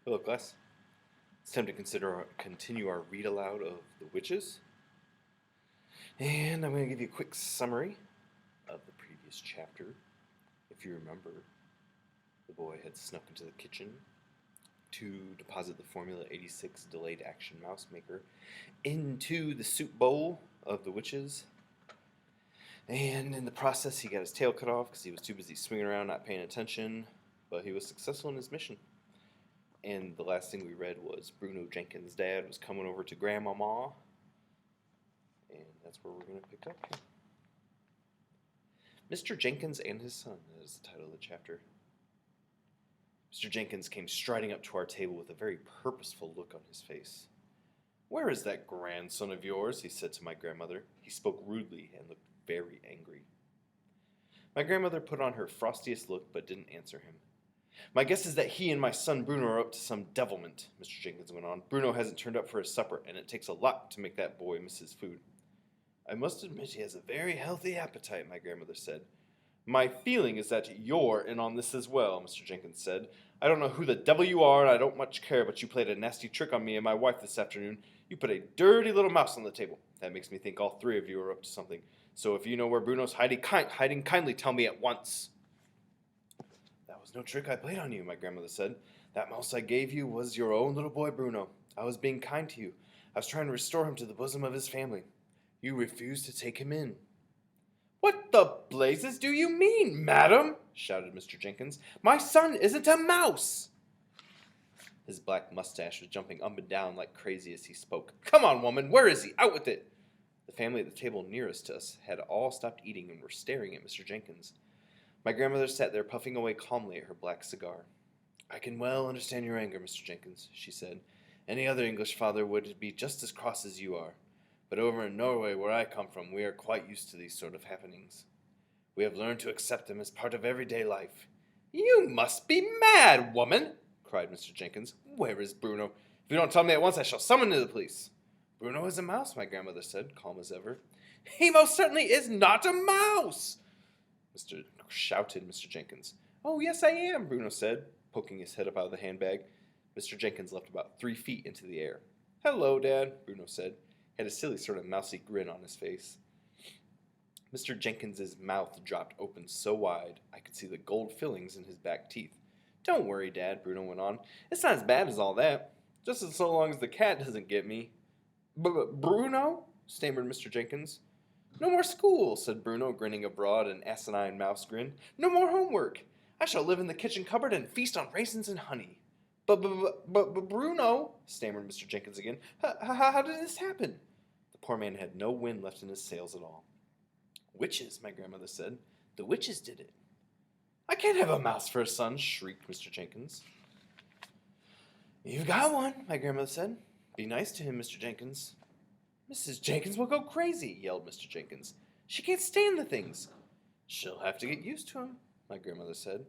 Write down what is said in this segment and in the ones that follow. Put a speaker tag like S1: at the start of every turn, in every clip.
S1: Hello, class. It's time to continue our read aloud of The Witches. And I'm going to give you a quick summary of the previous chapter. If you remember, the boy had snuck into the kitchen to deposit the Formula 86 delayed action mouse maker into the soup bowl of the witches. And in the process, he got his tail cut off because he was too busy swinging around, not paying attention. But he was successful in his mission. And the last thing we read was Bruno Jenkins' dad was coming over to Grandmama. And that's where we're going to pick up. Mr. Jenkins and His Son is the title of the chapter. Mr. Jenkins came striding up to our table with a very purposeful look on his face. "Where is that grandson of yours?" he said to my grandmother. He spoke rudely and looked very angry. My grandmother put on her frostiest look but didn't answer him. "My guess is that he and my son Bruno are up to some devilment," Mr. Jenkins went on. "Bruno hasn't turned up for his supper, and it takes a lot to make that boy miss his food." "I must admit he has a very healthy appetite," my grandmother said. "My feeling is that you're in on this as well," Mr. Jenkins said. "I don't know who the devil you are, and I don't much care, but you played a nasty trick on me and my wife this afternoon. You put a dirty little mouse on the table. That makes me think all three of you are up to something. So if you know where Bruno's hiding, kindly tell me at once." "That was no trick I played on you," my grandmother said. "That mouse I gave you was your own little boy Bruno. I was being kind to you. I was trying to restore him to the bosom of his family. You refused to take him in." "What the blazes do you mean, madam?" shouted Mr. Jenkins. "My son isn't a mouse." His black mustache was jumping up and down like crazy as he spoke. "Come on, woman, where is he? Out with it!" The family at the table nearest to us had all stopped eating and were staring at Mr. Jenkins. My grandmother sat there puffing away calmly at her black cigar. "I can well understand your anger, Mr. Jenkins," she said. "Any other English father would be just as cross as you are. But over in Norway, where I come from, we are quite used to these sort of happenings. We have learned to accept them as part of everyday life." "You must be mad, woman!" cried Mr. Jenkins. "Where is Bruno? If you don't tell me at once, I shall summon the police." "Bruno is a mouse," my grandmother said, calm as ever. "He most certainly is not a mouse!" shouted Mr. Jenkins. "Oh, yes, I am," Bruno said, poking his head up out of the handbag. Mr. Jenkins leapt about 3 feet into the air. "Hello, Dad," Bruno said. He had a silly sort of mousy grin on his face. Mr. Jenkins's mouth dropped open so wide I could see the gold fillings in his back teeth. "Don't worry, Dad," Bruno went on. "It's not as bad as all that. Just as so long as the cat doesn't get me." "Bruno?" stammered Mr. Jenkins. "No more school," said Bruno, grinning a broad and asinine mouse grin. "No more homework. I shall live in the kitchen cupboard and feast on raisins and honey." But Bruno," stammered Mr. Jenkins again. How did this happen?" The poor man had no wind left in his sails at all. "Witches," my grandmother said. "The witches did it." "I can't have a mouse for a son," shrieked Mr. Jenkins. "You've got one," my grandmother said. "Be nice to him, Mr. Jenkins." "Mrs. Jenkins will go crazy," yelled Mr. Jenkins. "She can't stand the things." "She'll have to get used to him," my grandmother said.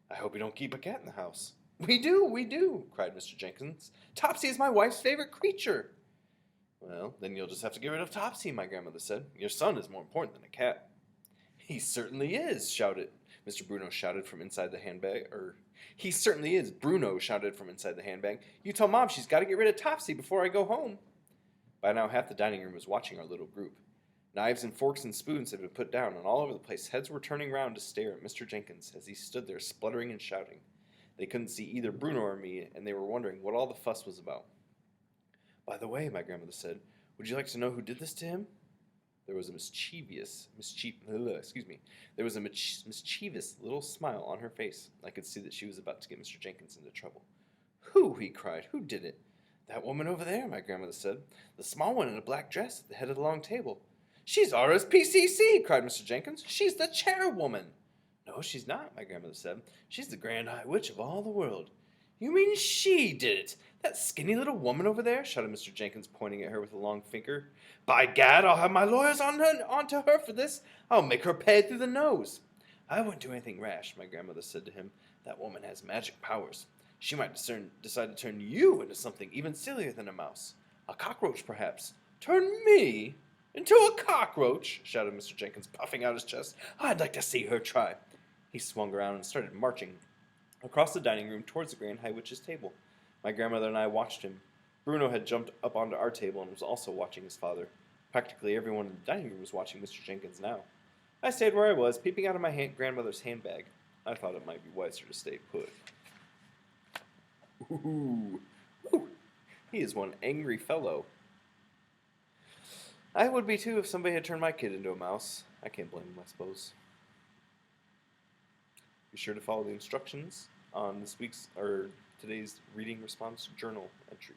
S1: "I hope you don't keep a cat in the house." We do," cried Mr. Jenkins. "Topsy is my wife's favorite creature." "Well, then you'll just have to get rid of Topsy," my grandmother said. "Your son is more important than a cat." "He certainly is," Mr. Bruno shouted from inside the handbag. "He certainly is," Bruno shouted from inside the handbag. "You tell Mom she's got to get rid of Topsy before I go home." By now half the dining room was watching our little group. Knives and forks and spoons had been put down, and all over the place heads were turning round to stare at Mr. Jenkins as he stood there spluttering and shouting. They couldn't see either Bruno or me, and they were wondering what all the fuss was about. "By the way," my grandmother said, "would you like to know who did this to him?" There was a mischievous little smile on her face. I could see that she was about to get Mr. Jenkins into trouble. "Who?" he cried. "Who did it?" "That woman over there," my grandmother said. "The small one in a black dress at the head of the long table." "She's RSPCC!" cried Mr. Jenkins. "She's the chairwoman." "No, she's not," my grandmother said. "She's the Grand High Witch of all the world." "You mean she did it? That skinny little woman over there?" shouted Mr. Jenkins, pointing at her with a long finger. "By gad, I'll have my lawyers onto her for this. I'll make her pay through the nose." "I wouldn't do anything rash," my grandmother said to him. "That woman has magic powers. She might decide to turn you into something even sillier than a mouse. A cockroach, perhaps." "Turn me into a cockroach?" shouted Mr. Jenkins, puffing out his chest. "I'd like to see her try." He swung around and started marching across the dining room towards the Grand High Witch's table. My grandmother and I watched him. Bruno had jumped up onto our table and was also watching his father. Practically everyone in the dining room was watching Mr. Jenkins now. I stayed where I was, peeping out of my grandmother's handbag. I thought it might be wiser to stay put. Ooh, ooh, he is one angry fellow. I would be too if somebody had turned my kid into a mouse. I can't blame him, I suppose. Be sure to follow the instructions on today's reading response journal entry.